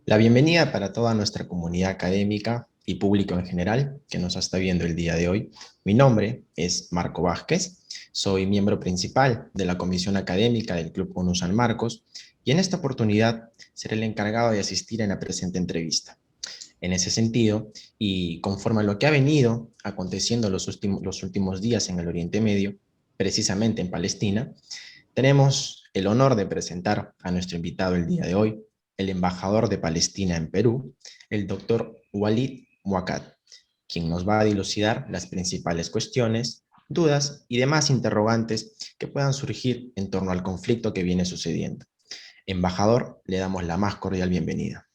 La bienvenida para toda nuestra comunidad académica y público en general que nos está viendo el día de hoy. Mi nombre es Marco Vázquez, soy miembro principal de la Comisión Académica del Club ONU San Marcos y en esta oportunidad seré el encargado de asistir en la presente entrevista. En ese sentido, y conforme a lo que ha venido aconteciendo los últimos días en el Oriente Medio, precisamente en Palestina, tenemos el honor de presentar a nuestro invitado el día de hoy, el embajador de Palestina en Perú, el doctor Walid Muhakkad, quien nos va a dilucidar las principales cuestiones, dudas y demás interrogantes que puedan surgir en torno al conflicto que viene sucediendo. Embajador, le damos la más cordial bienvenida.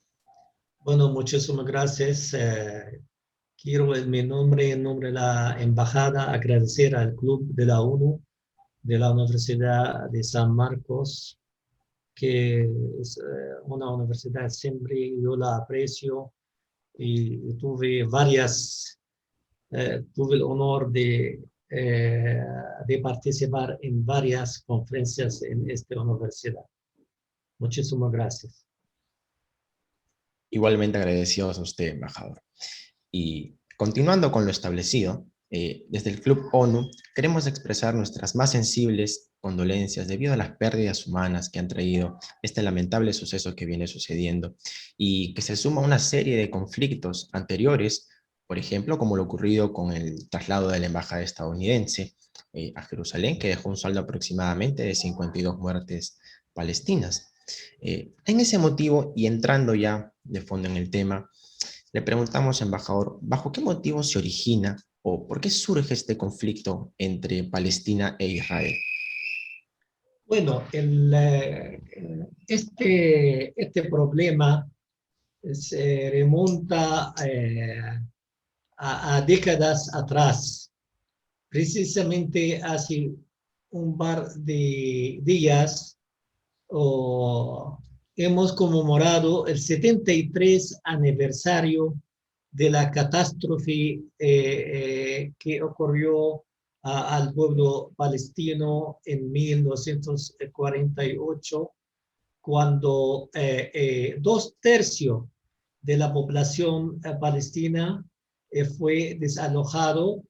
Bueno, muchísimas gracias. Quiero en nombre de la embajada, agradecer al Club de la ONU, de la Universidad de San Marcos, que es una universidad siempre yo la aprecio y tuve el honor de participar en varias conferencias en esta universidad. Muchísimas gracias. Igualmente agradecidos a usted, embajador. Y continuando con lo establecido, desde el Club ONU queremos expresar nuestras más sensibles condolencias debido a las pérdidas humanas que han traído este lamentable suceso que viene sucediendo y que se suma a una serie de conflictos anteriores, por ejemplo, como lo ocurrido con el traslado de la embajada estadounidense a Jerusalén, que dejó un saldo aproximadamente de 52 muertes palestinas. En ese motivo, y entrando ya de fondo en el tema, le preguntamos, embajador, ¿bajo qué motivo se origina o por qué surge este conflicto entre Palestina e Israel? Bueno, este problema se remonta a décadas atrás. Precisamente hace un par de días hemos conmemorado el 73 aniversario de la catástrofe que ocurrió al pueblo palestino en 1948, cuando 2/3 de la población palestina fue desalojado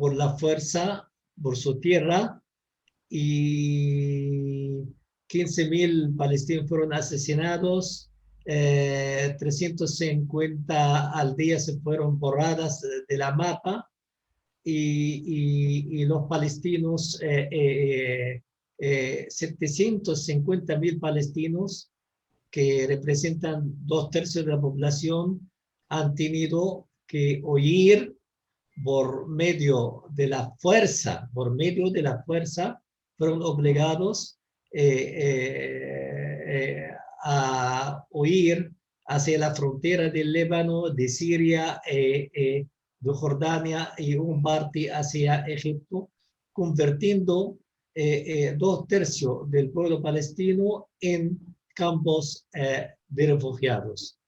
por la fuerza, por su tierra, y 15.000 palestinos fueron asesinados, 350 aldeas se fueron borradas de la mapa, y los palestinos, 750.000 palestinos, que representan 2/3 de la población, han tenido que huir por medio de la fuerza, fueron obligados a huir hacia la frontera del Líbano, de Siria, de Jordania y un parte hacia Egipto, convirtiendo 2/3 del pueblo palestino en campos de refugiados.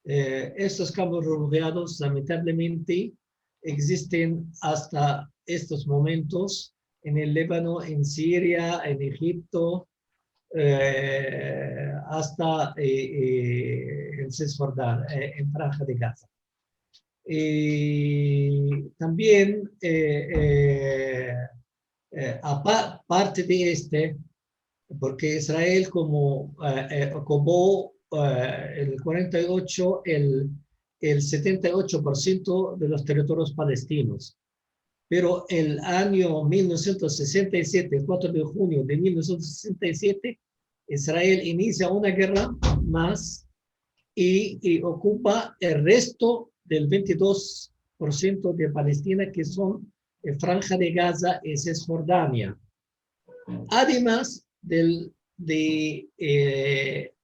Estos campos de refugiados, lamentablemente, existen hasta estos momentos en el Líbano, en Siria, en Egipto, hasta en Cisjordania, en Franja de Gaza. También, aparte de porque Israel ocupó el 48, el 78% de los territorios palestinos. Pero el año 1967, el 4 de junio de 1967, Israel inicia una guerra más y ocupa el resto del 22% de Palestina, que son Franja de Gaza y Cisjordania. Además de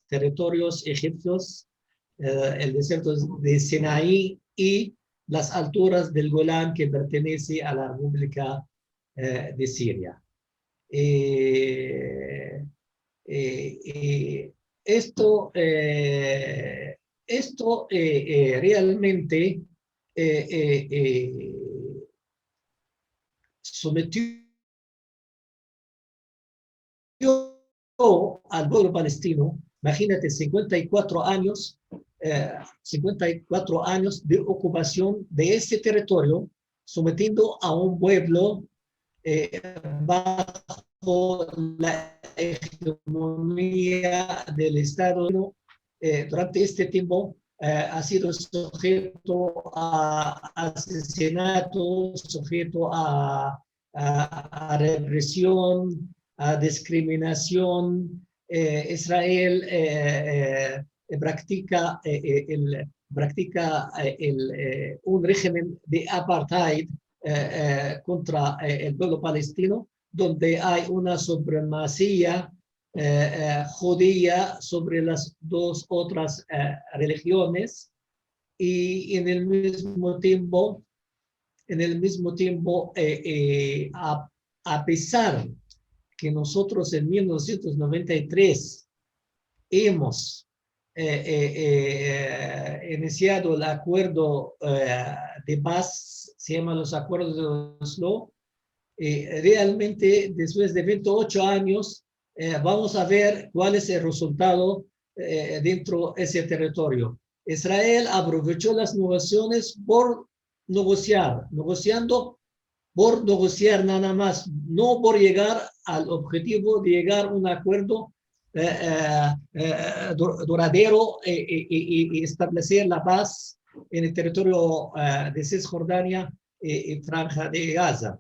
territorios egipcios, el desierto de Sinaí y las alturas del Golán, que pertenece a la República de Siria. Esto realmente sometió al pueblo palestino Imagínate, 54 años de ocupación de ese territorio, sometiendo a un pueblo bajo la hegemonía del Estado. Durante este tiempo ha sido sujeto a asesinatos, sujeto a represión, a discriminación. Israel practica un régimen de apartheid contra el pueblo palestino, donde hay una supremacía judía sobre las dos otras religiones, y en el mismo tiempo, a pesar que nosotros en 1993 hemos iniciado el acuerdo de paz, se llama los acuerdos de Oslo. Realmente, después de 28 años, vamos a ver cuál es el resultado dentro de ese territorio. Israel aprovechó las negociaciones por negociando por negociar nada más, no por llegar al objetivo de llegar a un acuerdo duradero y establecer la paz en el territorio de Cisjordania y Franja de Gaza.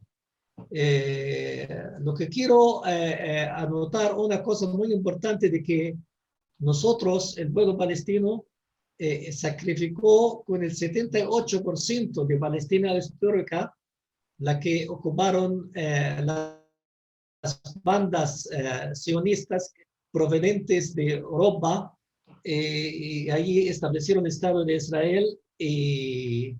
Lo que quiero anotar una cosa muy importante, de que nosotros, el pueblo palestino, sacrificó con el 78% de Palestina histórica, la que ocuparon las bandas sionistas provenientes de Europa, y allí establecieron el Estado de Israel y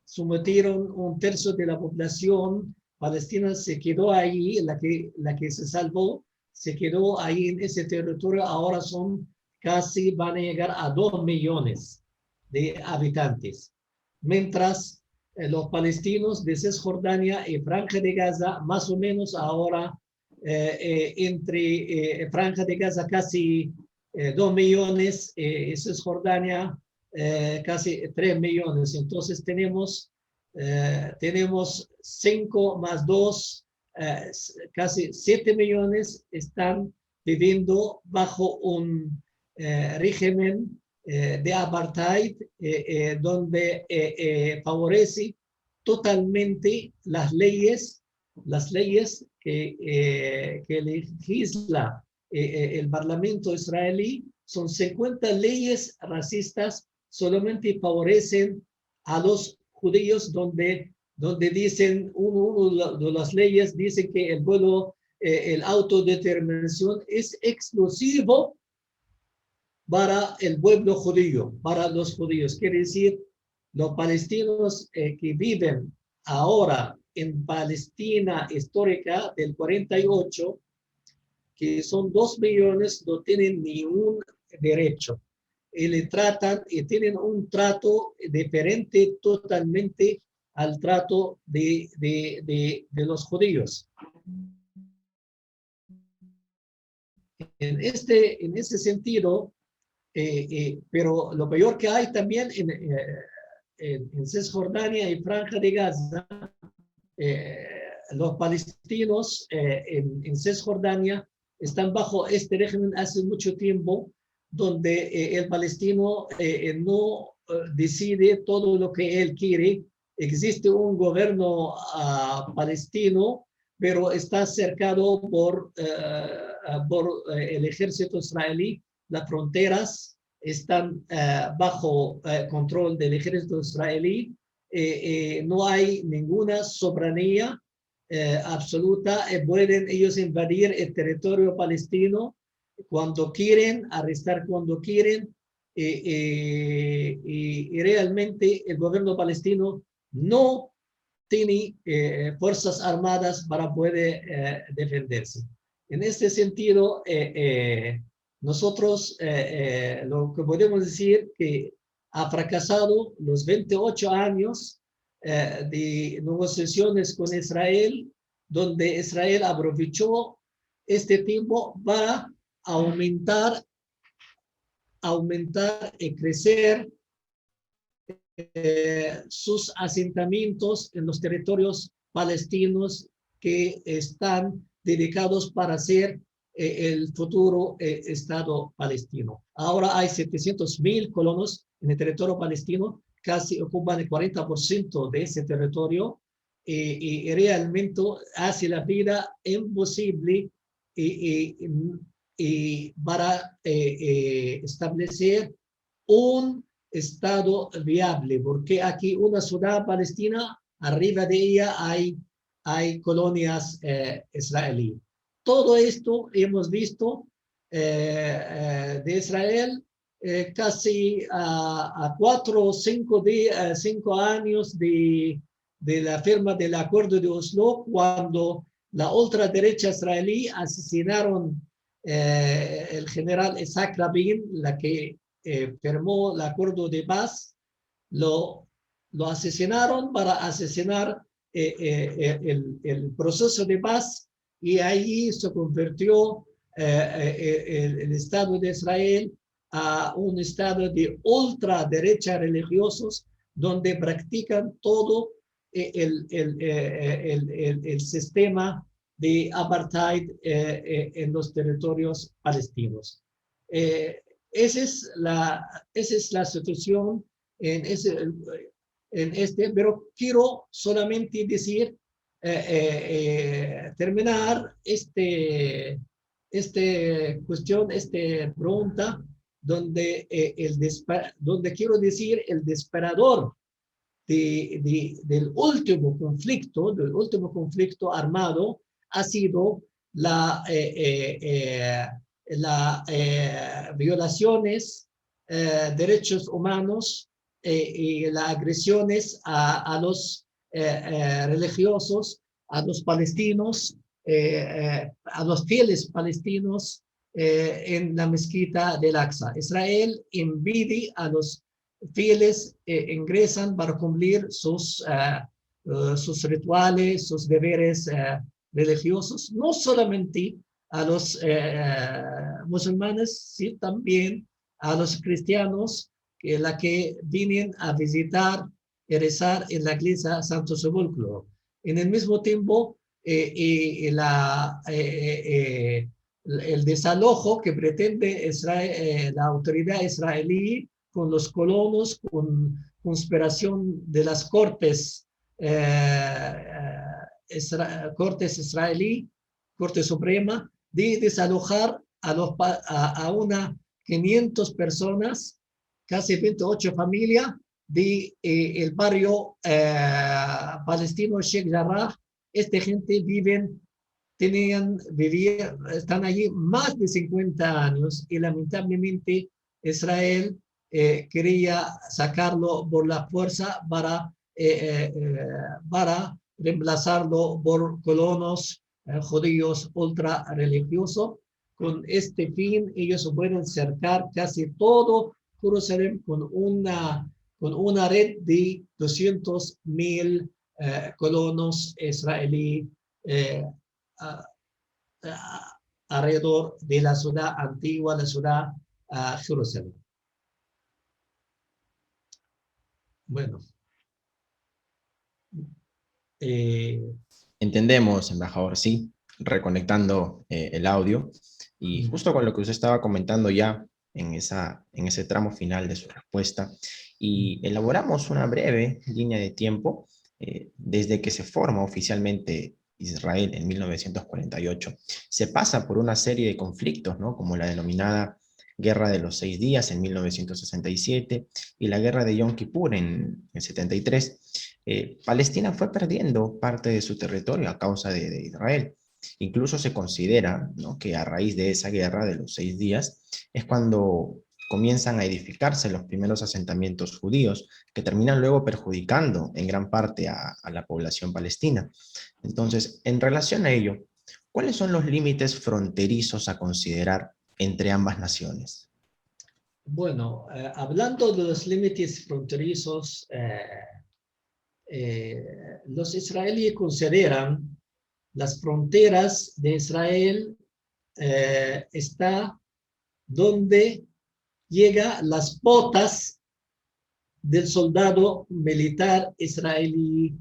sometieron un tercio de la población palestina. Se quedó ahí, la que se salvó, se quedó ahí en ese territorio. Ahora van a llegar a 2 millones de habitantes. Mientras los palestinos de Cisjordania y Franja de Gaza, más o menos ahora entre Franja de Gaza casi 2 millones, Cisjordania casi 3 millones. Entonces tenemos 5 más 2, casi 7 millones están viviendo bajo un régimen de apartheid, donde favorece totalmente las leyes que legisla el Parlamento israelí. Son 50 leyes racistas, solamente favorecen a los judíos, donde dicen, una de las leyes dice que el pueblo, el autodeterminación es exclusivo para el pueblo judío, para los judíos. Quiere decir, los palestinos que viven ahora en Palestina histórica del 48, que son 2 millones, no tienen ningún derecho. Y le tratan y tienen un trato diferente totalmente al trato de los judíos. En ese sentido, pero lo peor que hay también en Cisjordania y Franja de Gaza, los palestinos en Cisjordania están bajo este régimen hace mucho tiempo, donde el palestino no decide todo lo que él quiere. Existe un gobierno palestino, pero está cercado por el ejército israelí. Las fronteras están bajo control del ejército israelí. No hay ninguna soberanía absoluta. Pueden ellos invadir el territorio palestino cuando quieren, arrestar cuando quieren, y realmente el gobierno palestino no tiene fuerzas armadas para poder defenderse. En este sentido, nosotros lo que podemos decir que ha fracasado los 28 años de negociaciones con Israel, donde Israel aprovechó este tiempo para aumentar aumentar y crecer sus asentamientos en los territorios palestinos que están dedicados para ser el futuro Estado palestino. Ahora hay 700.000 colonos en el territorio palestino, casi ocupan el 40% de ese territorio y realmente hace la vida imposible para establecer un Estado viable, porque aquí una ciudad palestina, arriba de ella hay colonias israelíes. Todo esto hemos visto de Israel casi a 4 o 5 años de la firma del acuerdo de Oslo, cuando la ultraderecha israelí asesinaron el general Isaac Rabin, la que firmó el acuerdo de paz, lo asesinaron para asesinar el proceso de paz, y ahí se convirtió el Estado de Israel a un estado de ultraderecha religiosos, donde practican todo el sistema de apartheid en los territorios palestinos. Esa es la situación en este, pero quiero solamente decir, terminar esta cuestión, esta pregunta, donde quiero decir el disparador del último conflicto armado ha sido las violaciones derechos humanos y las agresiones a los religiosos, a los palestinos, a los fieles palestinos en la mezquita del Aqsa. Israel impide a los fieles ingresan para cumplir sus rituales, sus deberes religiosos, no solamente a los musulmanes, sino también a los cristianos, que vienen a visitar y rezar en la iglesia Santo Sepulcro. En el mismo tiempo, el desalojo que pretende la autoridad israelí con los colonos, con conspiración de las cortes israelí, Corte Suprema, de desalojar a unas 500 personas, casi 28 familias, de el barrio palestino Sheikh Jarrah. Esta gente están allí más de 50 años, y lamentablemente Israel quería sacarlo por la fuerza para reemplazarlo por colonos judíos ultra religiosos. Con este fin, ellos pueden cercar casi todo Jerusalén con una red de 200.000 colonos israelíes alrededor de la ciudad antigua, la ciudad Jerusalén. Bueno. Entendemos, embajador, sí, reconectando el audio, y justo con lo que usted estaba comentando ya en ese tramo final de su respuesta, y elaboramos una breve línea de tiempo desde que se forma oficialmente Israel en 1948. Se pasa por una serie de conflictos, ¿no? Como la denominada Guerra de los 6 días en 1967 y la Guerra de Yom Kippur en el 73. Palestina fue perdiendo parte de su territorio a causa de Israel. Incluso se considera, ¿no?, que a raíz de esa guerra de los 6 días es cuando comienzan a edificarse los primeros asentamientos judíos, que terminan luego perjudicando en gran parte a la población palestina. Entonces, en relación a ello, ¿cuáles son los límites fronterizos a considerar entre ambas naciones? Bueno, hablando de los límites fronterizos, los israelíes consideran las fronteras de Israel está donde llega las botas del soldado militar israelí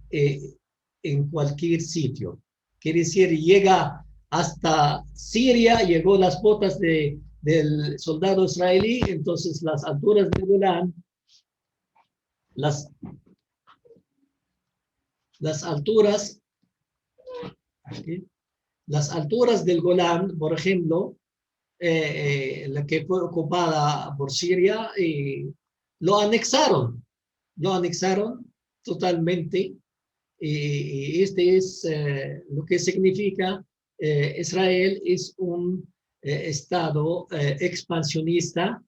en cualquier sitio. Quiere decir, llega hasta Siria, llegó las botas del soldado israelí, entonces las alturas del Golán, las, las alturas, aquí, las alturas del Golán, por ejemplo, la que fue ocupada por Siria, lo anexaron totalmente. Y este es lo que significa Israel es un estado expansionista.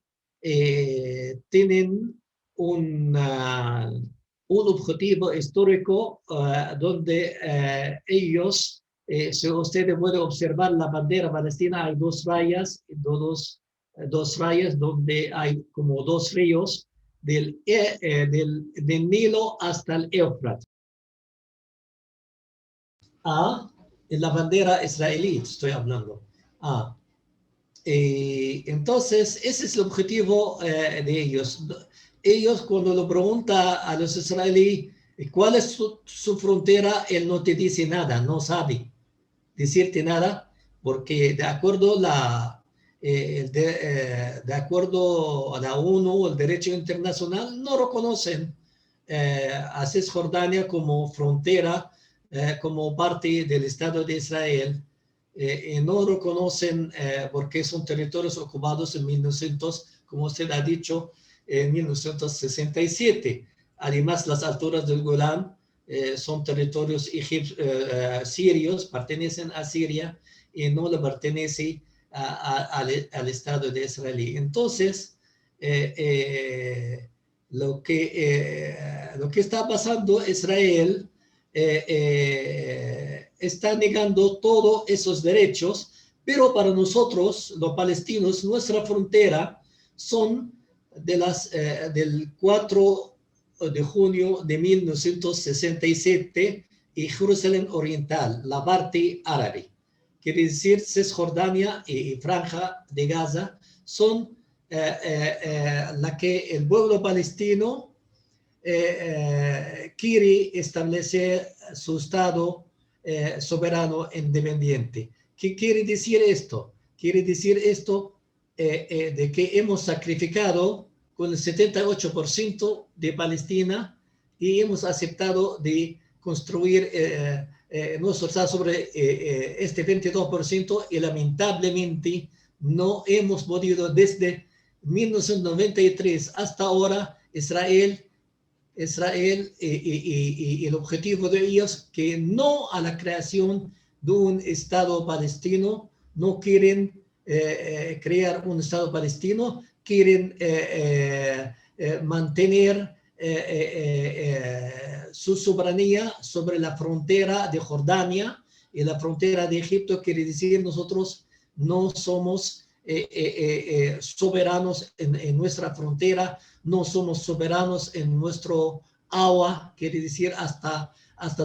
Tienen un objetivo histórico donde ellos, si usted puede observar la bandera palestina, hay dos rayas donde hay como dos ríos del Nilo hasta el Éufrates. En la bandera israelí estoy hablando. Entonces, ese es el objetivo de ellos. Ellos, cuando lo pregunta a los israelíes cuál es su frontera, él no te dice nada, no sabe decirte nada, porque de acuerdo de acuerdo a la ONU, el derecho internacional, no reconocen a Cisjordania como frontera, como parte del Estado de Israel. No reconocen porque son territorios ocupados en 1900, como usted ha dicho, en 1967. Además, las alturas del Golán son territorios sirios, pertenecen a Siria y no le pertenece al Estado de Israel. Entonces, lo que está pasando, Israel está negando todos esos derechos, pero para nosotros, los palestinos, nuestra frontera son del 4 de junio de 1967 y Jerusalén Oriental, la parte árabe. Quiere decir, Cisjordania y Franja de Gaza son la que el pueblo palestino quiere establecer su Estado soberano independiente. ¿Qué quiere decir esto? Quiere decir esto de que hemos sacrificado con el 78% de Palestina y hemos aceptado de construir nuestro Estado sobre este 22% y lamentablemente no hemos podido desde 1993 hasta ahora Israel y el objetivo de ellos que no a la creación de un Estado palestino, no quieren crear un Estado palestino, quieren mantener su soberanía sobre la frontera de Jordania y la frontera de Egipto. Quiere decir, nosotros no somos soberanos en nuestra frontera, no somos soberanos en nuestro agua, quiere decir hasta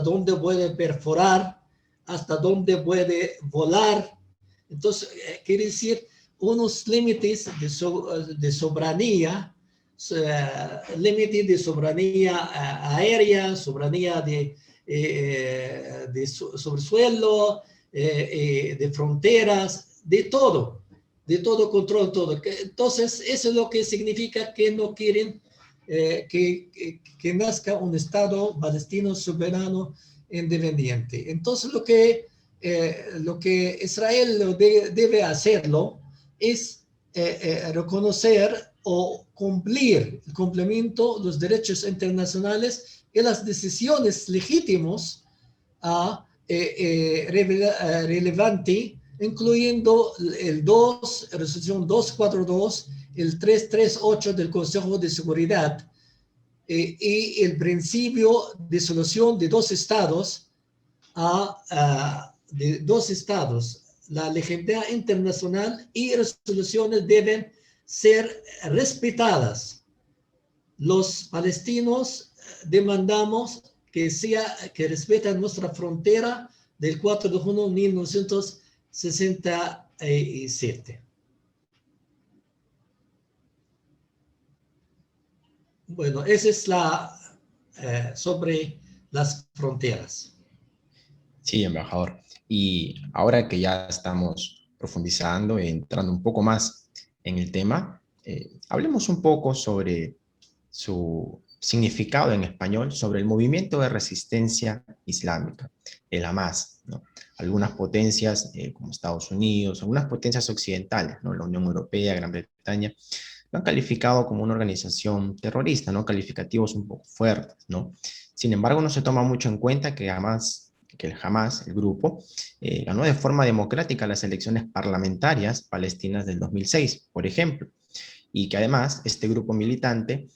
dónde puede perforar, hasta dónde puede volar. Entonces, quiere decir unos límites de soberanía, límites de soberanía aérea, soberanía de subsuelo, de fronteras, de todo control, todo. Entonces, eso es lo que significa que no quieren que nazca un Estado palestino soberano independiente. Entonces, lo que Israel debe hacerlo es reconocer o cumplir el cumplimiento de los derechos internacionales y las decisiones legítimas relevantes, incluyendo resolución 242, el 338 del Consejo de Seguridad y el principio de solución de dos estados, La legitimidad internacional y resoluciones deben ser respetadas. Los palestinos demandamos que respeten nuestra frontera del 4 de junio de 1967. Bueno, esa es sobre las fronteras. Sí, embajador. Y ahora que ya estamos profundizando y entrando un poco más en el tema, hablemos un poco sobre su significado en español, sobre el movimiento de resistencia islámica, el Hamas, ¿no? Algunas potencias como Estados Unidos, algunas potencias occidentales, ¿no? La Unión Europea, Gran Bretaña, lo han calificado como una organización terrorista, ¿no? Calificativos un poco fuertes, ¿no? Sin embargo, no se toma mucho en cuenta que el Hamas, el grupo, ganó de forma democrática las elecciones parlamentarias palestinas del 2006, por ejemplo, y que además este grupo militante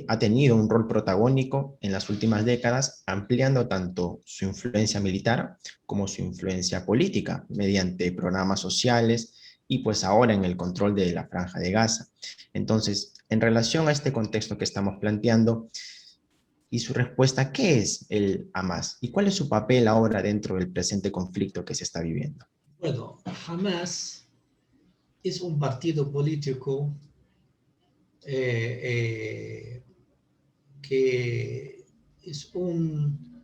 ha tenido un rol protagónico en las últimas décadas, ampliando tanto su influencia militar como su influencia política mediante programas sociales y pues ahora en el control de la Franja de Gaza. Entonces, en relación a este contexto que estamos planteando y su respuesta, ¿qué es el Hamas? ¿Y cuál es su papel ahora dentro del presente conflicto que se está viviendo? Bueno, Hamas es un partido político eh, que es un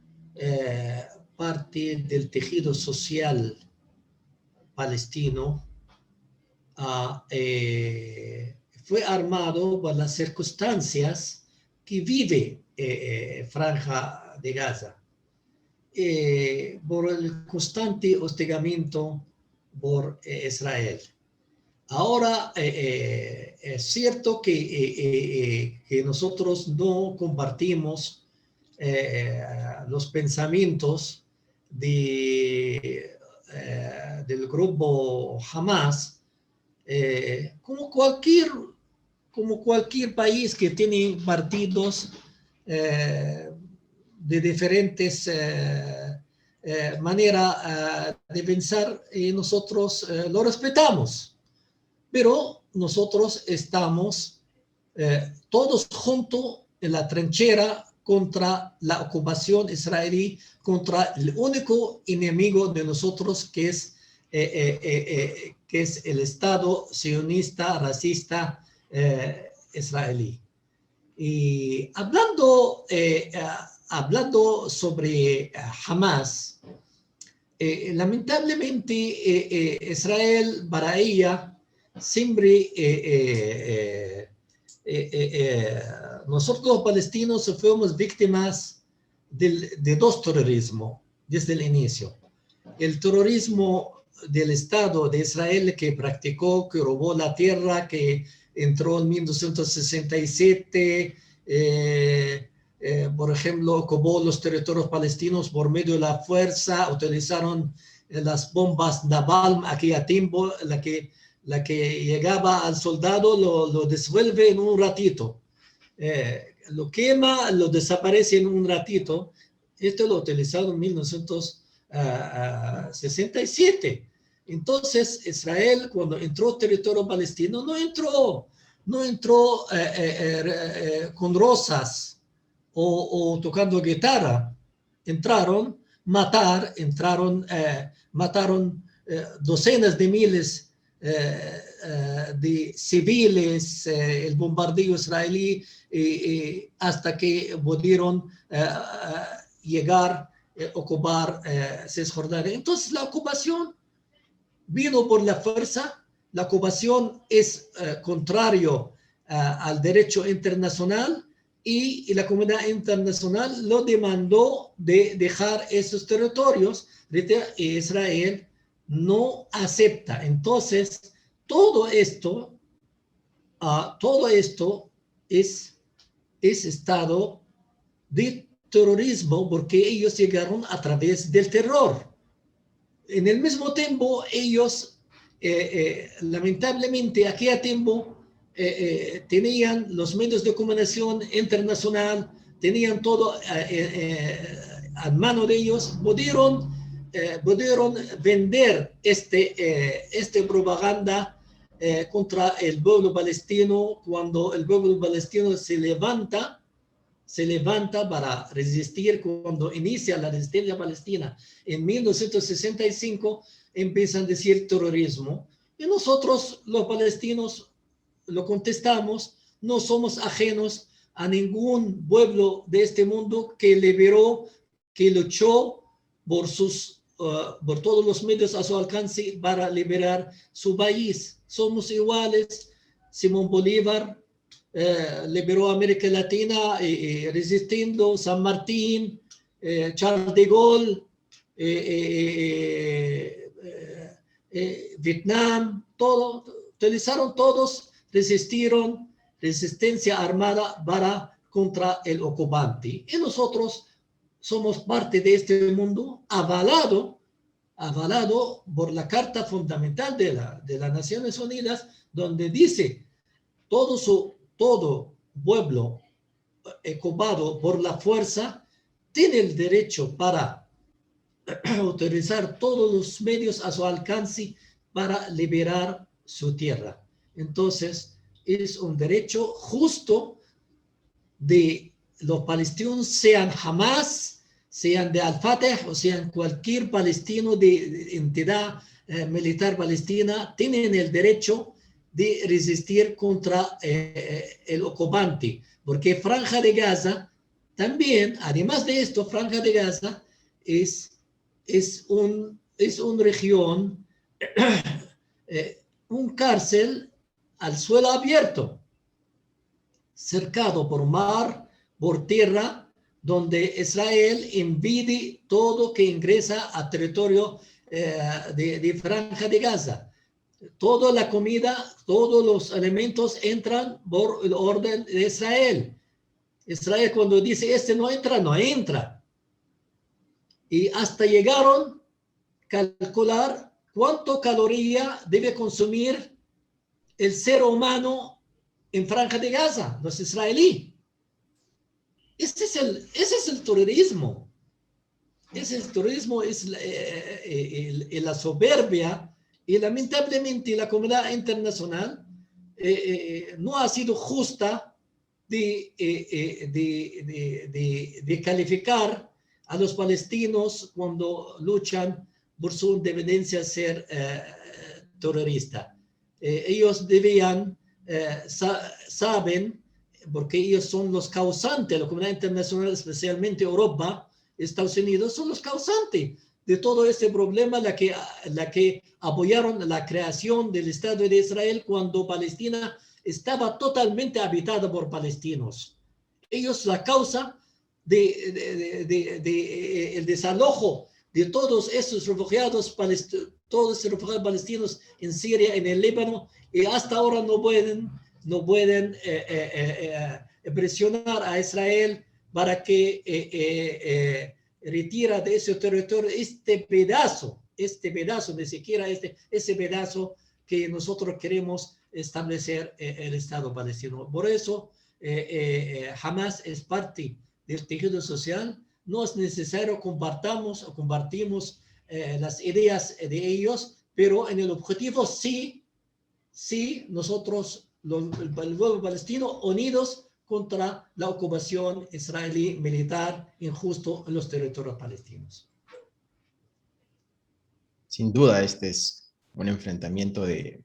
parte del tejido social palestino. Fue armado por las circunstancias que vive Franja de Gaza, por el constante hostigamiento por Israel. Ahora, es cierto que nosotros no compartimos los pensamientos del grupo Hamas, como cualquier país que tiene partidos eh, de diferentes maneras de pensar, y nosotros lo respetamos, pero nosotros estamos todos juntos en la trinchera contra la ocupación israelí, contra el único enemigo de nosotros que es el Estado sionista, racista israelí. Y hablando sobre Hamas, lamentablemente Israel para ella siempre nosotros los palestinos fuimos víctimas de dos terrorismos desde el inicio. El terrorismo del Estado de Israel que practicó, que robó la tierra, que entró en 1967, por ejemplo, ocupó los territorios palestinos por medio de la fuerza, utilizaron las bombas Napalm aquí a tiempo, la que llegaba al soldado lo disuelve en un ratito, lo quema, lo desaparece en un ratito. Esto lo utilizaron en 1967. Entonces, Israel, cuando entró territorio palestino, no entró con rosas o tocando guitarra. Mataron docenas de miles de civiles, el bombardeo israelí, hasta que pudieron llegar a ocupar Cisjordania. Entonces la ocupación vino por la fuerza, la ocupación es contrario al derecho internacional y la comunidad internacional lo demandó de dejar esos territorios. Israel no acepta. Entonces, todo esto es estado de terrorismo porque ellos llegaron a través del terror. En el mismo tiempo, ellos, lamentablemente, aquí a tiempo, tenían los medios de comunicación internacional, tenían todo a mano de ellos, pudieron vender este propaganda contra el pueblo palestino. Cuando el pueblo palestino se levanta para resistir, cuando inicia la resistencia palestina en 1965, empiezan a decir terrorismo. Y nosotros, los palestinos, lo contestamos, no somos ajenos a ningún pueblo de este mundo que liberó, que luchó por todos los medios a su alcance para liberar su país. Somos iguales. Simón Bolívar liberó América Latina resistiendo, San Martín, Charles de Gaulle, Vietnam, utilizaron todos, resistieron, resistencia armada contra el ocupante. Y nosotros somos parte de este mundo avalado por la Carta Fundamental de las Naciones Unidas, donde dice todo pueblo ocupado por la fuerza tiene el derecho para utilizar todos los medios a su alcance para liberar su tierra. Entonces, es un derecho justo de los palestinos, sean Hamas, sean de Al-Fatah o sean cualquier palestino de entidad militar palestina, tienen el derecho de resistir contra el ocupante, porque Franja de Gaza también, además de esto, Franja de Gaza es una región, un cárcel al suelo abierto, cercado por mar, por tierra, donde Israel impide todo que ingresa a territorio de Franja de Gaza. Toda la comida, todos los alimentos entran por el orden de Israel. Israel cuando dice no entra, no entra. Y hasta llegaron a calcular cuánto caloría debe consumir el ser humano en Franja de Gaza, los israelíes. Ese es el terrorismo. Ese es el terrorismo, es la soberbia, y lamentablemente la comunidad internacional no ha sido justa de calificar a los palestinos cuando luchan por su independencia ser terrorista. Ellos debían, saben, porque ellos son los causantes, la comunidad internacional, especialmente Europa, Estados Unidos, son los causantes de todo este problema, la que apoyaron la creación del Estado de Israel cuando Palestina estaba totalmente habitada por palestinos. Ellos la causa el desalojo de todos esos refugiados palestinos en Siria, en el Líbano, y hasta ahora no pueden presionar a Israel para que retira de ese territorio este pedazo, ni siquiera ese pedazo que nosotros queremos establecer el Estado palestino. Por eso, Hamas es parte del tejido social. No es necesario compartimos las ideas de ellos, pero en el objetivo sí, nosotros, el pueblo palestino, unidos contra la ocupación israelí militar injusto en los territorios palestinos. Sin duda, este es un enfrentamiento de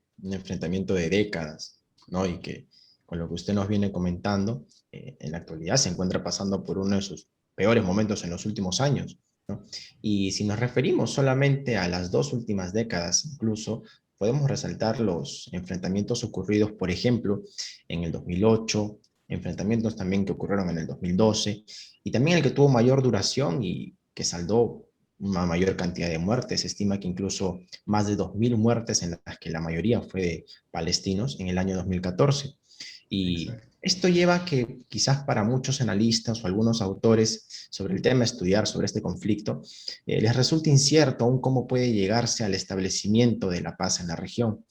décadas, ¿no? Y que, con lo que usted nos viene comentando, en la actualidad se encuentra pasando por uno de sus peores momentos en los últimos años, ¿no? Y si nos referimos solamente a las 2 últimas décadas, incluso, podemos resaltar los enfrentamientos ocurridos, por ejemplo, en el 2008, enfrentamientos también que ocurrieron en el 2012, y también el que tuvo mayor duración y que saldó una mayor cantidad de muertes. Se estima que incluso más de 2.000 muertes, en las que la mayoría fue de palestinos, en el año 2014. Y exacto, esto lleva a que quizás para muchos analistas o algunos autores sobre el tema, estudiar sobre este conflicto, les resulta incierto aún cómo puede llegarse al establecimiento de la paz en la región.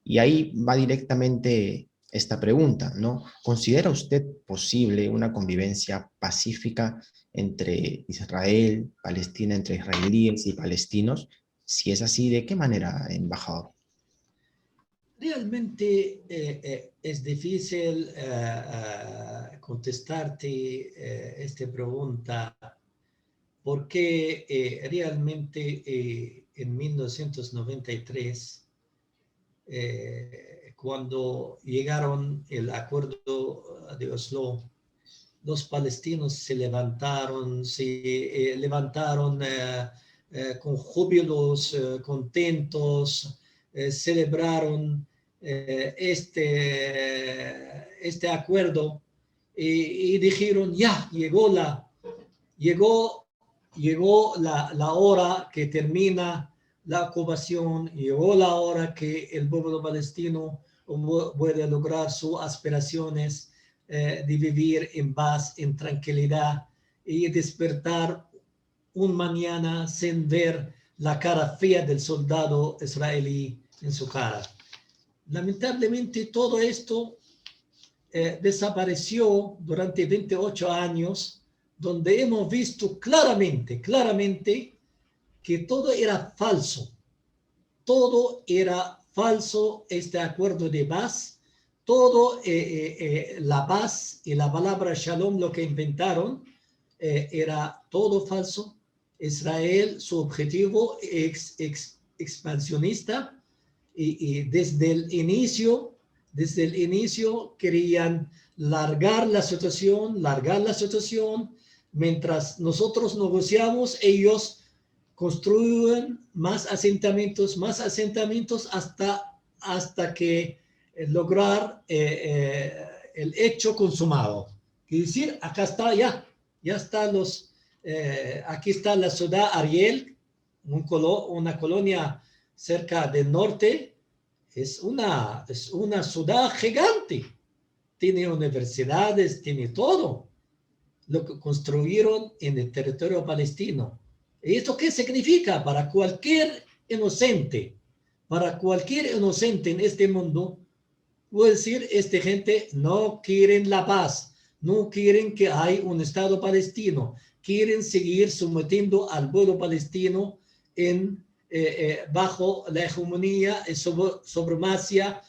Y ahí va directamente esta pregunta, ¿no? ¿Considera usted posible una convivencia pacífica entre Israel, Palestina, entre israelíes y palestinos? Si es así, ¿de qué manera, embajador? Realmente es difícil contestarte esta pregunta, porque realmente en 1993, cuando llegaron el acuerdo de Oslo, los palestinos se levantaron, con júbilos, contentos, celebraron este acuerdo y dijeron, ya, llegó la hora que termina la ocupación, llegó la hora que el pueblo palestino puede lograr sus aspiraciones de vivir en paz, en tranquilidad y despertar un mañana sin ver la cara fea del soldado israelí en su cara. Lamentablemente todo esto desapareció durante 28 años, donde hemos visto claramente que todo era falso. Todo era falso, este acuerdo de paz. Todo la paz y la palabra shalom, lo que inventaron, era todo falso. Israel, su objetivo expansionista, y desde el inicio querían largar la situación, mientras nosotros negociamos, ellos construyen más asentamientos hasta que lograr el hecho consumado. Es decir, acá está ya están aquí está la ciudad Ariel, una colonia cerca del norte. Es una ciudad gigante, tiene universidades, tiene todo lo que construyeron en el territorio palestino. ¿Y esto qué significa para cualquier inocente? Para cualquier inocente en este mundo, puede decir, esta gente no quieren la paz, no quieren que haya un Estado palestino, quieren seguir sometiendo al pueblo palestino bajo la hegemonía y supremacía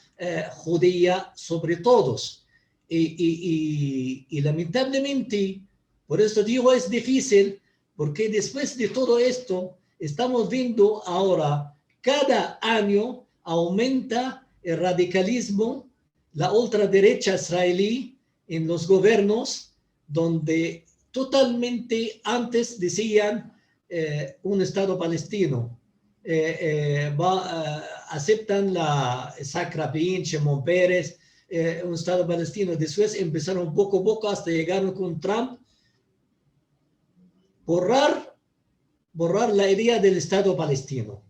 judía sobre todos. Y lamentablemente, por eso digo, es difícil, porque después de todo esto, estamos viendo ahora, cada año aumenta el radicalismo, la ultraderecha israelí en los gobiernos, donde totalmente antes decían un Estado palestino. Aceptan la Isaac Rabin, Shimon Peres, un Estado palestino. Después empezaron poco a poco hasta llegaron con Trump, borrar la idea del Estado palestino.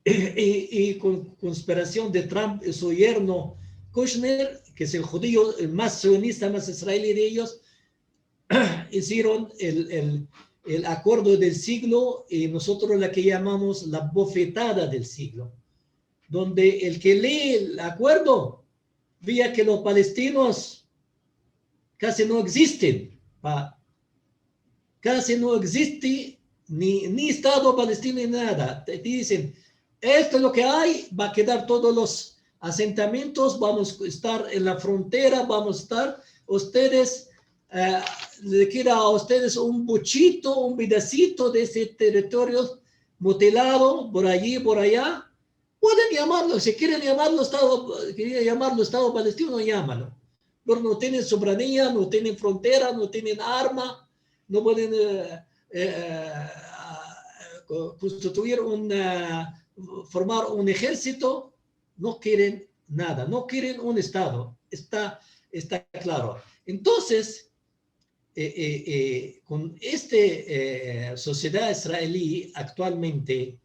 Y con conspiración de Trump y su yerno Kushner, que es el judío el más sionista, más israelí de ellos, hicieron el acuerdo del siglo, y nosotros la que llamamos la bofetada del siglo, donde el que lee el acuerdo veía que los palestinos casi no existen, casi no existe ni Estado palestino ni nada. Te dicen, esto es lo que hay, va a quedar todos los asentamientos, vamos a estar en la frontera, vamos a estar, ustedes, le queda a ustedes un buchito, un pedacito de ese territorio mutilado, por allí, por allá, pueden llamarlo, si quieren llamarlo Estado palestino, llámalo, pero no tienen soberanía, no tienen frontera, no tienen arma, no pueden constituir formar un ejército, no quieren nada, no quieren un Estado, está claro. Entonces, con esta sociedad israelí actualmente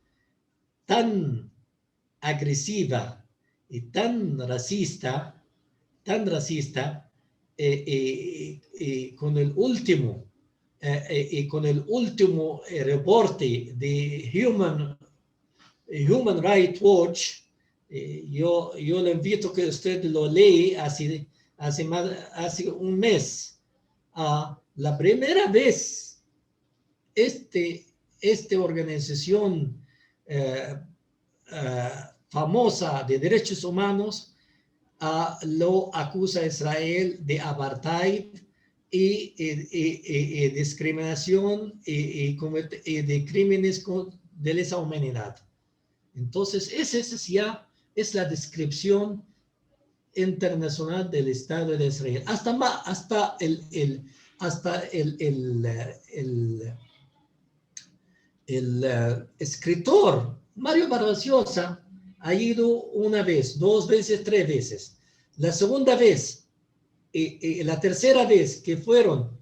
tan agresiva y tan racista, con el último reporte de Human Rights Watch, yo le invito a que usted lo lea hace un mes. La primera vez esta organización famosa de derechos humanos lo acusa a Israel de apartheid y discriminación y de crímenes de lesa humanidad. Entonces, esa ya es la descripción internacional del Estado de Israel. Hasta el escritor Mario Vargas Llosa ha ido una vez, 2 veces, 3 veces. La segunda vez y la tercera vez que fueron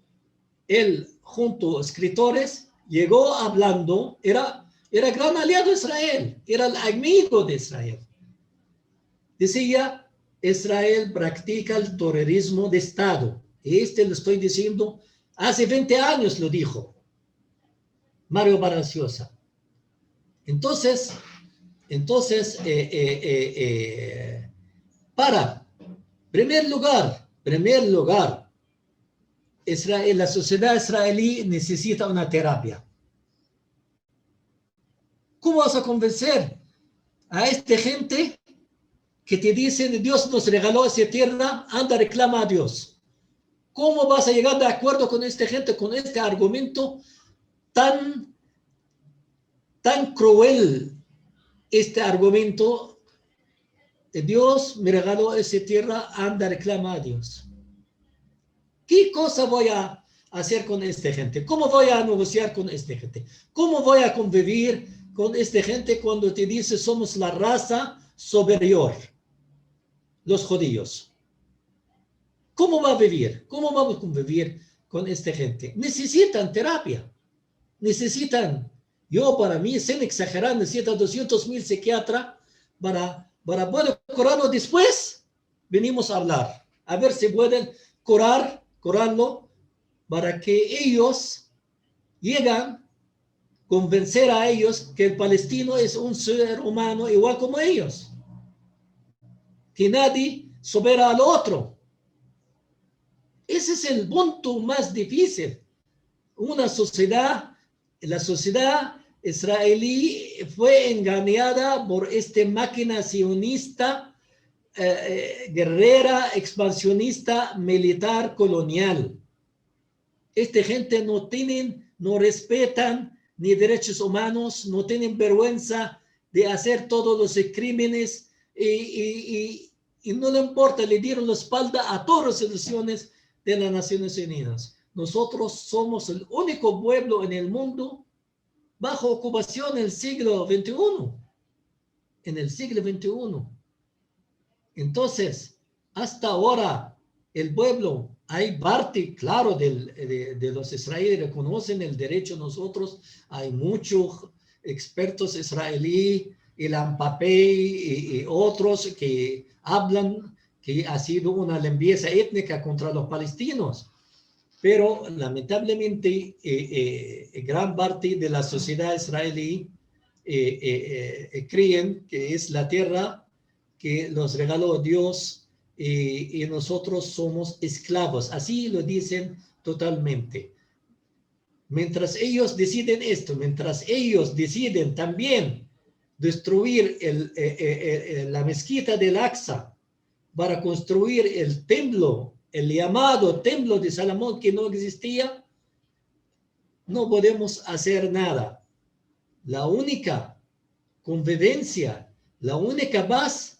él junto a escritores, llegó hablando, era gran aliado de Israel, era el amigo de Israel. Decía, Israel practica el terrorismo de Estado. Lo estoy diciendo, hace 20 años lo dijo Mario Vargas Llosa. Entonces, primer lugar, Israel, la sociedad israelí necesita una terapia. ¿Cómo vas a convencer a esta gente que te dicen Dios nos regaló esa tierra, anda, reclama a Dios? ¿Cómo vas a llegar de acuerdo con esta gente, con este argumento tan cruel? Este argumento, Dios me regaló esa tierra, anda, reclama a Dios. ¿Qué cosa voy a hacer con esta gente? ¿Cómo voy a negociar con esta gente? ¿Cómo voy a convivir con esta gente cuando te dice somos la raza superior, los judíos? ¿Cómo va a vivir? ¿Cómo vamos a convivir con esta gente? Necesitan terapia. Necesitan, para mí, sin exagerar, necesitan 200,000 psiquiatras para poder curarlo. Después venimos a hablar, a ver si pueden curarlo para que ellos llegan convencer a ellos que el palestino es un ser humano igual como ellos, que nadie supera al otro. Ese es el punto más difícil. La sociedad israelí fue engañada por esta máquina sionista, guerrera, expansionista, militar, colonial. Esta gente no respetan ni derechos humanos, no tienen vergüenza de hacer todos los crímenes y no le importa, le dieron la espalda a todas las resoluciones de las Naciones Unidas. Nosotros somos el único pueblo en el mundo bajo ocupación en el siglo XXI. En el siglo XXI. Entonces, hasta ahora, el pueblo, hay parte, claro, de los israelíes, reconocen el derecho a nosotros. Hay muchos expertos israelíes, el Ampapé y otros que hablan que ha sido una limpieza étnica contra los palestinos. Pero lamentablemente gran parte de la sociedad israelí creen que es la tierra que nos regaló Dios y nosotros somos esclavos. Así lo dicen totalmente. Mientras ellos deciden esto, mientras ellos deciden también destruir la mezquita del Aqsa para construir el templo, el llamado templo de Salomón que no existía, no podemos hacer nada. La única convivencia, la única paz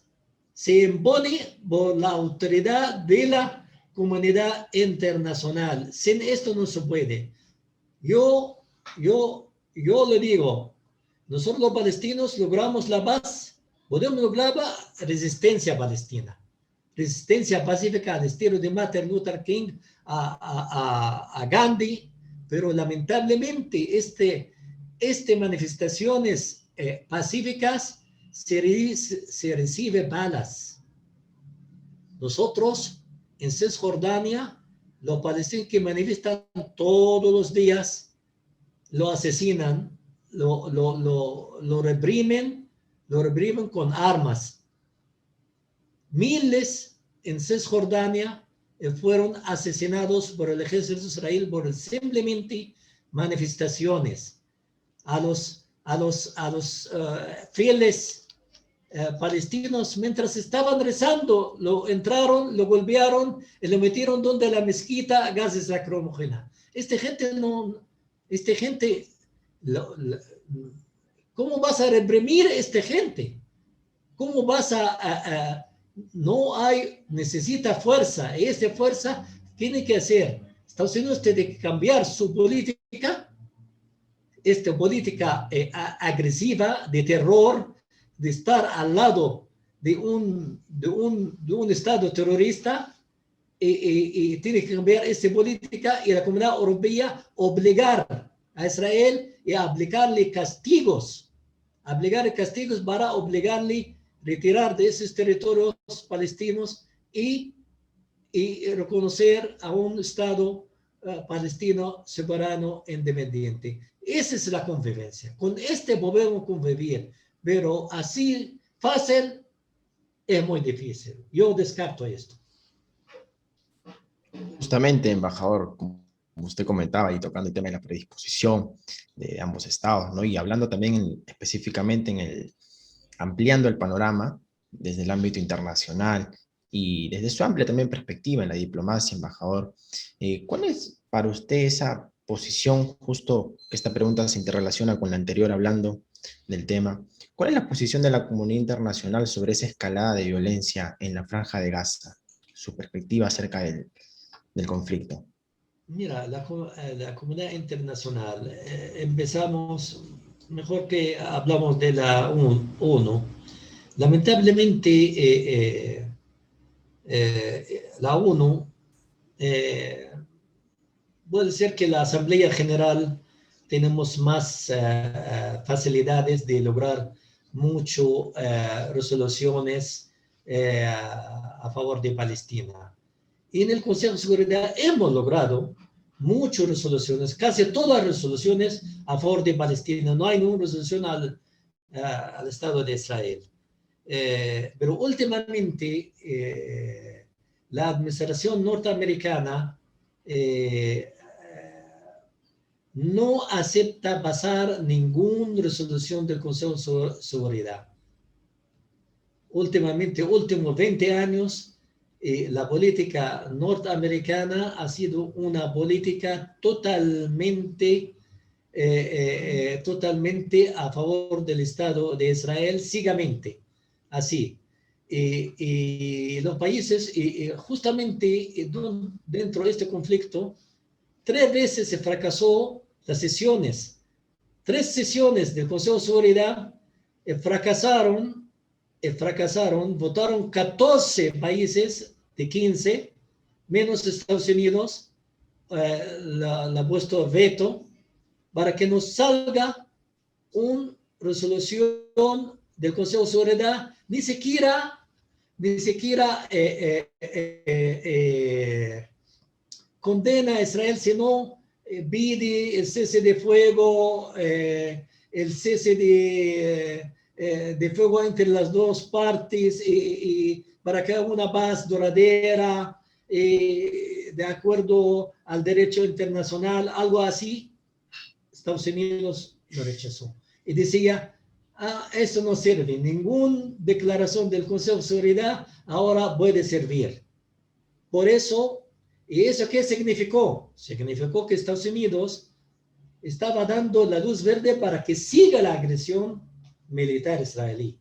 se impone por la autoridad de la comunidad internacional. Sin esto no se puede. Yo le digo, nosotros los palestinos logramos la paz, podemos lograr la resistencia palestina. Resistencia pacífica al estilo de Martin Luther King a Gandhi, pero lamentablemente manifestaciones pacíficas se recibe balas. Nosotros en Cisjordania, los palestinos que manifiestan todos los días, lo asesinan, lo reprimen con armas. Miles en Cisjordania fueron asesinados por el ejército de Israel por simplemente manifestaciones. A los fieles palestinos, mientras estaban rezando, lo entraron, lo golpearon y lo metieron donde la mezquita, gases lacrimógenos. ¿Cómo vas a reprimir a esta gente? ¿Cómo vas a necesita fuerza, y esa fuerza tiene que hacer. Estados Unidos tiene que cambiar su política, esta política agresiva de terror, de estar al lado de un Estado terrorista, y tiene que cambiar esta política, y la comunidad europea obligar a Israel y a aplicarle castigos para obligarle a retirar de esos territorios palestinos y reconocer a un Estado palestino soberano e independiente. Esa es la convivencia. Con podemos convivir, pero así fácil es muy difícil. Yo descarto esto. Justamente, embajador, como usted comentaba, y tocando el tema de la predisposición de ambos estados, ¿no? Y hablando también específicamente ampliando el panorama desde el ámbito internacional y desde su amplia también perspectiva en la diplomacia, embajador, ¿cuál es para usted esa posición? Justo esta pregunta se interrelaciona con la anterior, hablando del tema. ¿Cuál es la posición de la comunidad internacional sobre esa escalada de violencia en la Franja de Gaza? Su perspectiva acerca del conflicto. Mira, la comunidad internacional, empezamos, mejor que hablamos de la ONU. Lamentablemente, la ONU, puede ser que la Asamblea General tenemos más facilidades de lograr muchas resoluciones a favor de Palestina. Y en el Consejo de Seguridad hemos logrado muchas resoluciones, casi todas las resoluciones a favor de Palestina. No hay ninguna resolución al Estado de Israel. Pero últimamente la administración norteamericana no acepta pasar ninguna resolución del Consejo de Seguridad. Últimamente, últimos 20 años, la política norteamericana ha sido una política totalmente a favor del Estado de Israel, ciegamente, así. Y los países, justamente dentro de este conflicto, 3 veces se fracasó las sesiones. 3 sesiones del Consejo de Seguridad fracasaron, votaron 14 países de 15, menos Estados Unidos, la puesto veto para que nos salga una resolución del Consejo de Seguridad, ni siquiera condena a Israel, sino pide el cese de fuego, el cese de fuego entre las dos partes, y para que haya una paz duradera, de acuerdo al derecho internacional, algo así. Estados Unidos lo rechazó y decía, eso no sirve, ninguna declaración del Consejo de Seguridad ahora puede servir. Por eso, ¿y eso qué significó? Significó que Estados Unidos estaba dando la luz verde para que siga la agresión militar israelí.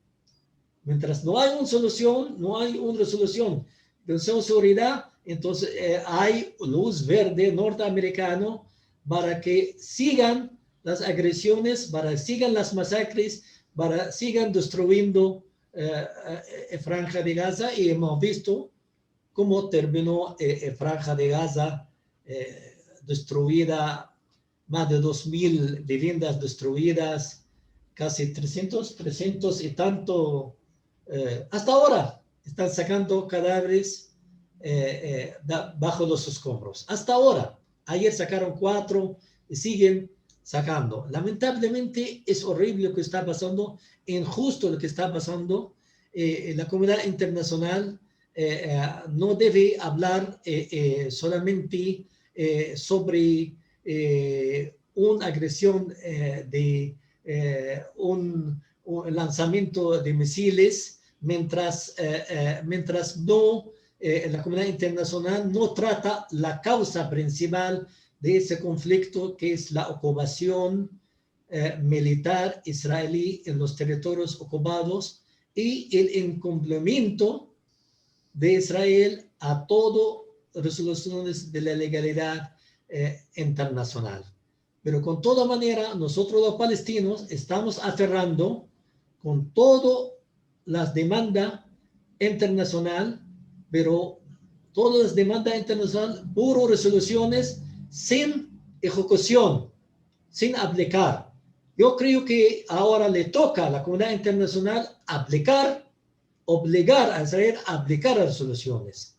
Mientras no hay una solución, no hay una resolución del Consejo de Seguridad, entonces hay luz verde norteamericano para que sigan las agresiones, para que sigan las masacres, para que sigan destruyendo Franja de Gaza, y hemos visto cómo terminó Franja de Gaza destruida, más de 2.000 viviendas destruidas, casi 300 y tanto. Hasta ahora están sacando cadáveres bajo los escombros. Hasta ahora. Ayer sacaron 4 y siguen sacando. Lamentablemente es horrible lo que está pasando, injusto lo que está pasando. La comunidad internacional no debe hablar solamente sobre una agresión de un lanzamiento de misiles, mientras no, la comunidad internacional no trata la causa principal de ese conflicto, que es la ocupación militar israelí en los territorios ocupados y el incumplimiento de Israel a todas resoluciones de la legalidad internacional. Pero con toda manera, nosotros los palestinos estamos aferrando con todas las demandas internacionales, pero todas las demandas internacionales, puro resoluciones sin ejecución, sin aplicar. Yo creo que ahora le toca a la comunidad internacional aplicar, obligar a Israel a aplicar las resoluciones.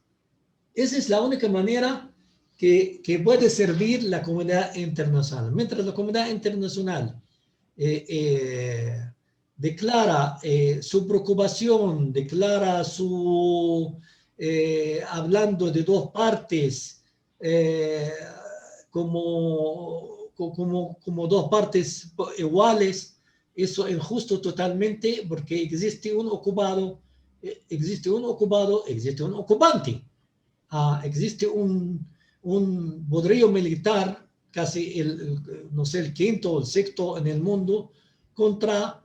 Esa es la única manera que puede servir la comunidad internacional. Mientras la comunidad internacional declara su preocupación, declara su, hablando de dos partes, como dos partes iguales, eso es injusto totalmente porque existe un ocupado, existe un ocupante, existe un poderío militar, casi no sé, el quinto o el sexto en el mundo, contra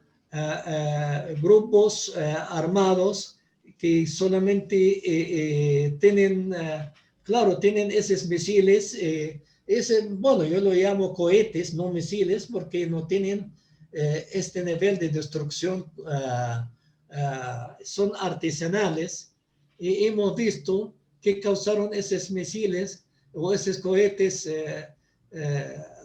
grupos armados que solamente tienen, claro, tienen esos misiles, bueno, yo lo llamo cohetes, no misiles, porque no tienen este nivel de destrucción, son artesanales, y hemos visto que causaron esos misiles o esos cohetes,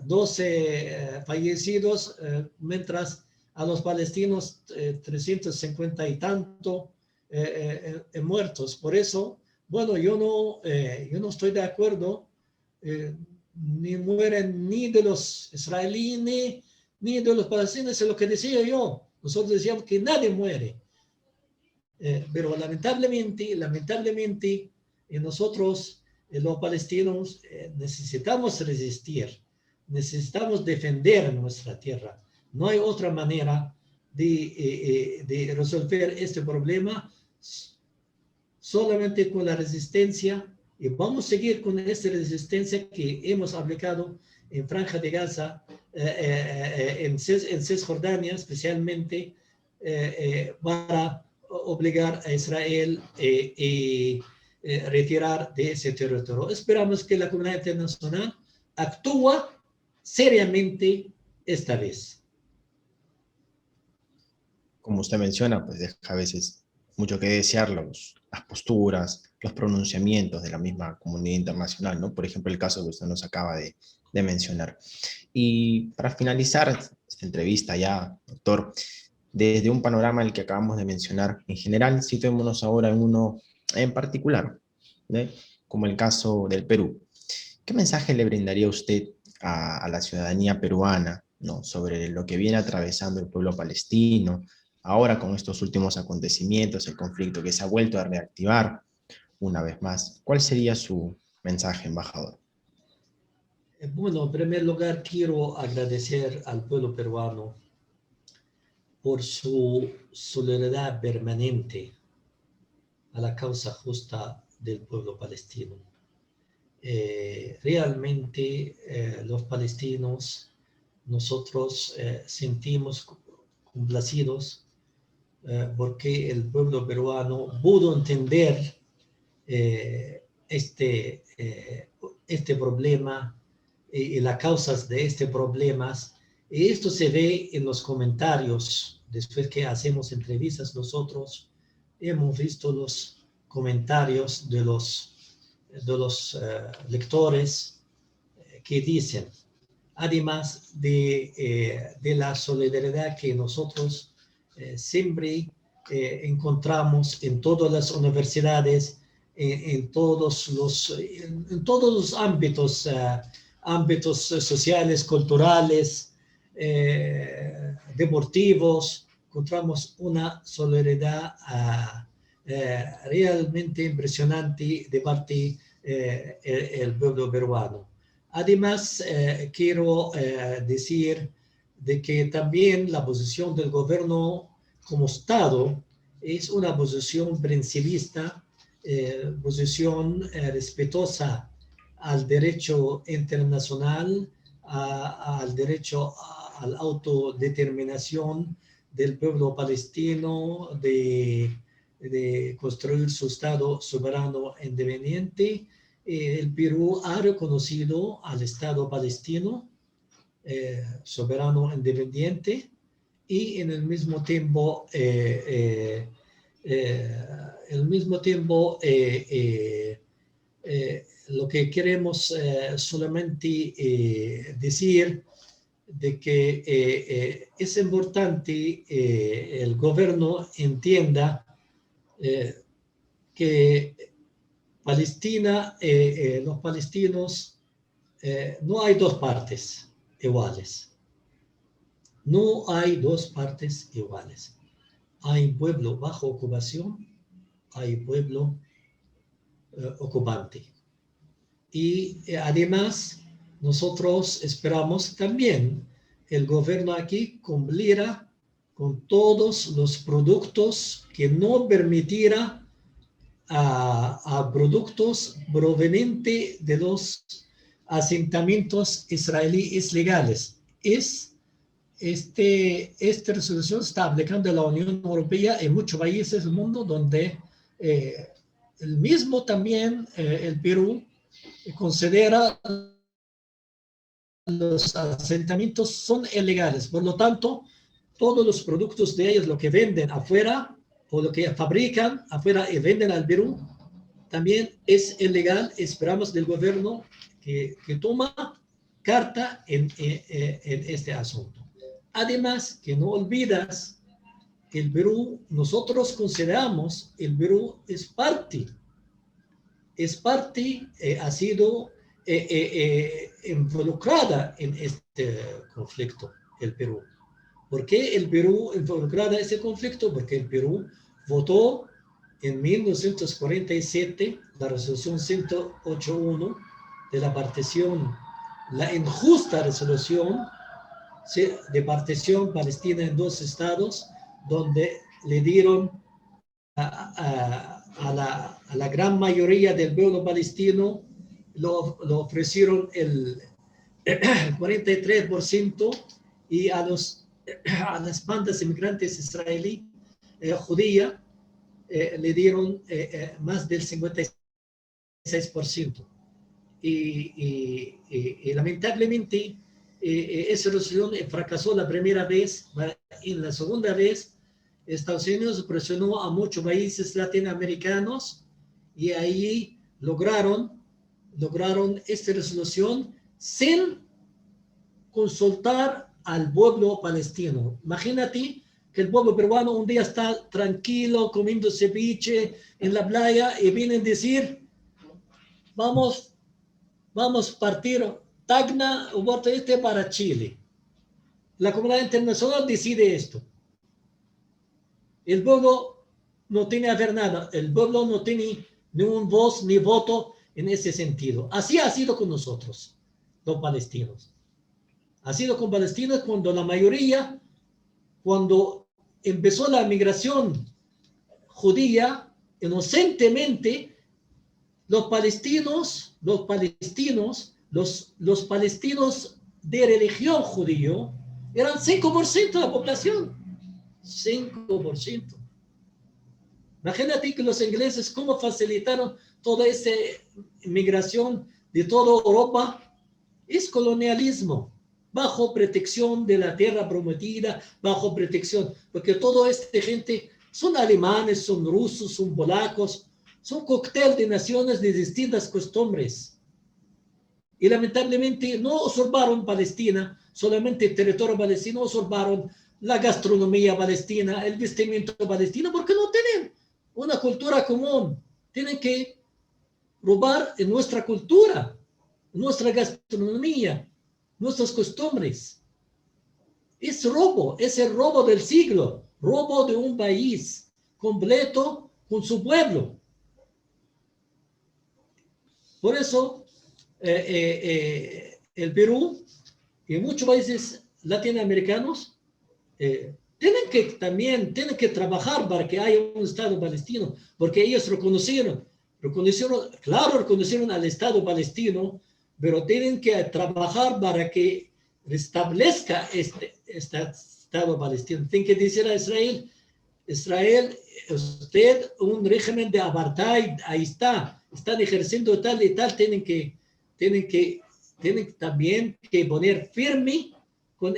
12 fallecidos, mientras a los palestinos 350 y tanto muertos. Por eso, bueno, yo no estoy de acuerdo, ni mueren ni de los israelíes ni de los palestinos, es lo que decía yo. Nosotros decíamos que nadie muere. Pero lamentablemente, nosotros, los palestinos, necesitamos resistir, necesitamos defender nuestra tierra. No hay otra manera de resolver este problema, solamente con la resistencia, y vamos a seguir con esta resistencia que hemos aplicado en Franja de Gaza, en Cisjordania especialmente, para obligar a Israel y retirar de ese territorio. Esperamos que la comunidad internacional actúe seriamente esta vez. Como usted menciona, pues deja a veces mucho que desear las posturas, los pronunciamientos de la misma comunidad internacional, ¿no? Por ejemplo, el caso que usted nos acaba de mencionar. Y para finalizar esta entrevista ya, doctor, desde un panorama el que acabamos de mencionar en general, situémonos ahora en uno en particular, ¿no? Como el caso del Perú. ¿Qué mensaje le brindaría usted a la ciudadanía peruana, ¿no?, sobre lo que viene atravesando el pueblo palestino, ahora con estos últimos acontecimientos, el conflicto que se ha vuelto a reactivar una vez más? ¿Cuál sería su mensaje, embajador? Bueno, en primer lugar quiero agradecer al pueblo peruano por su solidaridad permanente a la causa justa del pueblo palestino. Realmente los palestinos, nosotros sentimos complacidos porque el pueblo peruano pudo entender este problema y las causas de este problema. Y esto se ve en los comentarios. Después que hacemos entrevistas nosotros, hemos visto los comentarios de los lectores que dicen, además de la solidaridad que nosotros siempre encontramos en todas las universidades, en todos los ámbitos sociales, culturales, deportivos, encontramos una solidaridad realmente impresionante de parte del pueblo peruano. Además, quiero decir de que también la posición del gobierno como Estado es una posición principista, posición respetuosa al derecho internacional, al derecho a la autodeterminación del pueblo palestino, de de construir su Estado soberano independiente, el Perú ha reconocido al Estado palestino soberano independiente y en el mismo tiempo, lo que queremos solamente decir de que es importante el gobierno entienda que Palestina, los palestinos, no hay dos partes iguales. No hay dos partes iguales. Hay pueblo bajo ocupación, hay pueblo ocupante. Y además, nosotros esperamos también el gobierno aquí cumpliera con todos los productos que no permitiera a productos provenientes de los asentamientos israelíes legales. Esta resolución está aplicando en la Unión Europea en muchos países del mundo donde el mismo también el Perú considera los asentamientos son ilegales. Por lo tanto, todos los productos de ellos, lo que venden afuera o lo que fabrican afuera y venden al Perú, también es ilegal. Esperamos del gobierno que toma carta en este asunto. Además, que no olvidas, el Perú, nosotros consideramos el Perú es parte, ha sido involucrada en este conflicto, el Perú. ¿Por qué el Perú involucrada en ese conflicto? Porque el Perú votó en 1947 la resolución 108.1 de la partición, la injusta resolución de partición palestina en dos estados, donde le dieron a la gran mayoría del pueblo palestino, lo ofrecieron el 43% y a las bandas inmigrantes israelí judía le dieron más del 56%. Y lamentablemente esa resolución fracasó la primera vez. Y la segunda vez Estados Unidos presionó a muchos países latinoamericanos y ahí lograron esta resolución sin consultar al pueblo palestino. Imagínate que el pueblo peruano un día está tranquilo comiendo ceviche en la playa y vienen a decir vamos a partir Tacna o Puerto Este para Chile. La comunidad internacional decide esto. El pueblo no tiene que hacer nada. El pueblo no tiene ni un voz ni voto en ese sentido. Así ha sido con nosotros, los palestinos. Ha sido con palestinos cuando la mayoría, cuando empezó la migración judía, inocentemente, los palestinos de religión judío eran 5% de la población. 5%. Imagínate que los ingleses cómo facilitaron toda esa migración de toda Europa. Es colonialismo, bajo protección de la tierra prometida, bajo protección, porque toda esta gente son alemanes, son rusos, son polacos, son cóctel de naciones de distintas costumbres. Y lamentablemente no usurparon Palestina, solamente el territorio palestino, usurparon la gastronomía palestina, el vestimiento palestino, porque no tienen una cultura común. Tienen que robar en nuestra cultura, nuestra gastronomía, nuestras costumbres. Es robo, es el robo del siglo, robo de un país completo con su pueblo. Por eso, el Perú y muchos países latinoamericanos tienen que trabajar para que haya un Estado palestino, porque ellos reconocieron al Estado palestino, pero tienen que trabajar para que restablezca este Estado palestino. Tienen que decir a Israel, Israel, usted, un régimen de apartheid, ahí está, están ejerciendo tal y tal, tienen que, tienen también que poner firme con,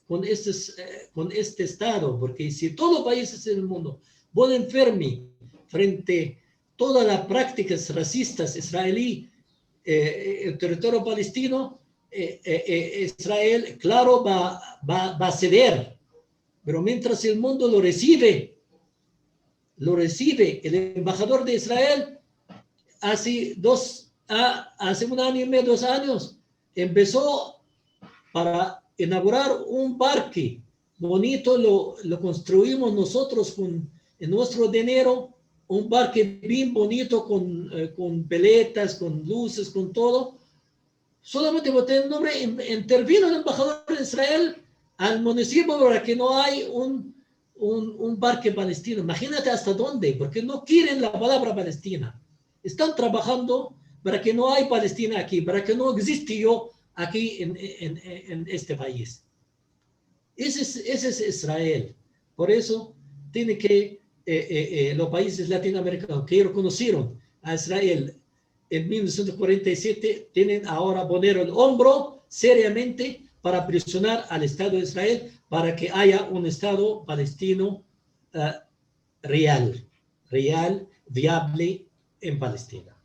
con este Estado, porque si todos los países del mundo ponen firme frente a todas las prácticas racistas israelí, el territorio palestino, Israel, claro, va a ceder, pero mientras el mundo lo recibe el embajador de Israel hace un año y medio, 2 años, empezó para inaugurar un parque bonito, lo construimos nosotros en nuestro dinero, un parque bien bonito con peletas, con luces, con todo. Solamente voté el nombre, intervino el embajador de Israel al municipio para que no hay un parque palestino. Imagínate hasta dónde, porque no quieren la palabra Palestina. Están trabajando para que no hay Palestina aquí, para que no existe yo aquí en este país. Ese es Israel. Por eso tiene que los países latinoamericanos que reconocieron a Israel en 1947 tienen ahora poner el hombro seriamente para presionar al Estado de Israel para que haya un Estado palestino real, viable en Palestina.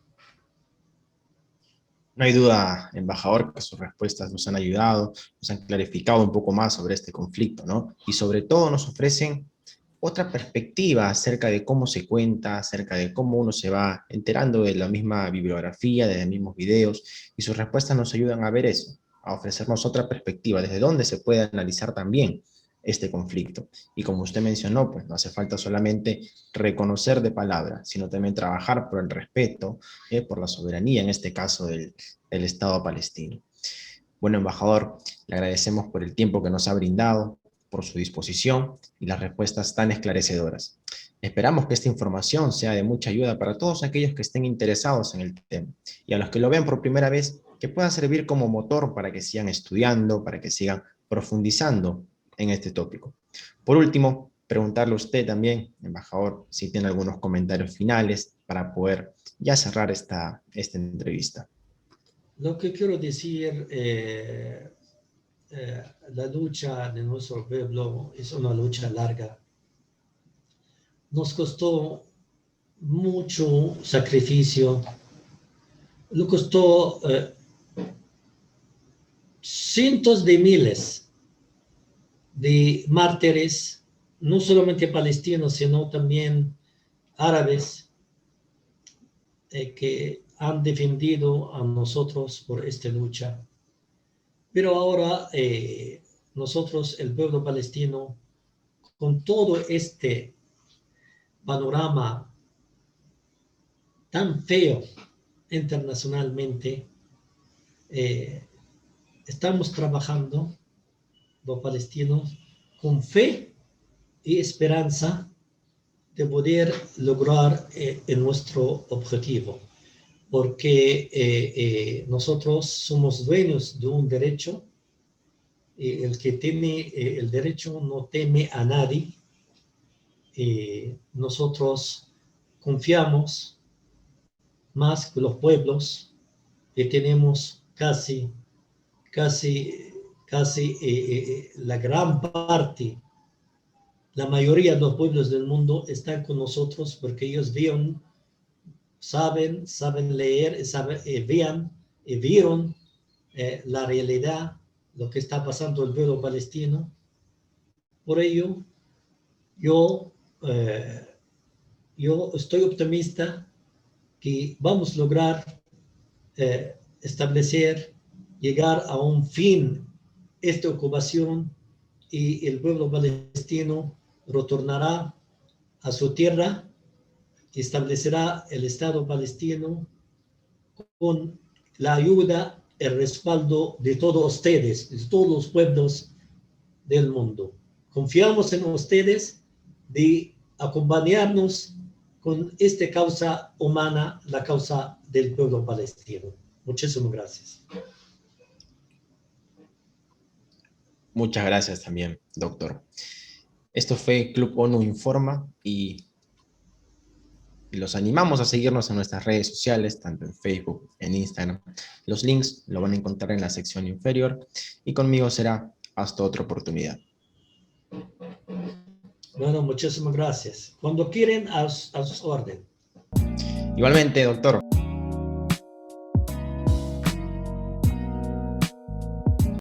No hay duda, embajador, que sus respuestas nos han ayudado, nos han clarificado un poco más sobre este conflicto, ¿no? Y sobre todo nos ofrecen otra perspectiva acerca de cómo se cuenta, acerca de cómo uno se va enterando de la misma bibliografía, de los mismos videos, y sus respuestas nos ayudan a ver eso, a ofrecernos otra perspectiva, desde donde se puede analizar también este conflicto. Y como usted mencionó, pues no hace falta solamente reconocer de palabra, sino también trabajar por el respeto, por la soberanía, en este caso del Estado palestino. Bueno, embajador, le agradecemos por el tiempo que nos ha brindado, por su disposición y las respuestas tan esclarecedoras. Esperamos que esta información sea de mucha ayuda para todos aquellos que estén interesados en el tema y a los que lo vean por primera vez, que pueda servir como motor para que sigan estudiando, para que sigan profundizando en este tópico. Por último, preguntarle a usted también, embajador, si tiene algunos comentarios finales para poder ya cerrar esta entrevista. Lo que quiero decir, la lucha de nuestro pueblo es una lucha larga. Nos costó mucho sacrificio, nos costó cientos de miles de mártires, no solamente palestinos, sino también árabes, que han defendido a nosotros por esta lucha. Pero ahora nosotros, el pueblo palestino, con todo este panorama tan feo internacionalmente, estamos trabajando los palestinos con fe y esperanza de poder lograr nuestro objetivo, porque nosotros somos dueños de un derecho, el que tiene el derecho no teme a nadie, nosotros confiamos más que los pueblos, que tenemos casi la gran parte, la mayoría de los pueblos del mundo están con nosotros porque ellos saben leer, vean y vieron la realidad, lo que está pasando el pueblo palestino. Por ello, yo estoy optimista que vamos a lograr establecer, llegar a un fin esta ocupación y el pueblo palestino retornará a su tierra y establecerá el Estado palestino con la ayuda, el respaldo de todos ustedes, de todos los pueblos del mundo. Confiamos en ustedes de acompañarnos con esta causa humana, la causa del pueblo palestino. Muchísimas gracias. Muchas gracias también, doctor. Esto fue Club ONU Informa y los animamos a seguirnos en nuestras redes sociales, tanto en Facebook, en Instagram. Los links lo van a encontrar en la sección inferior y conmigo será hasta otra oportunidad. Bueno, muchísimas gracias. Cuando quieren, a sus órdenes. Igualmente, doctor.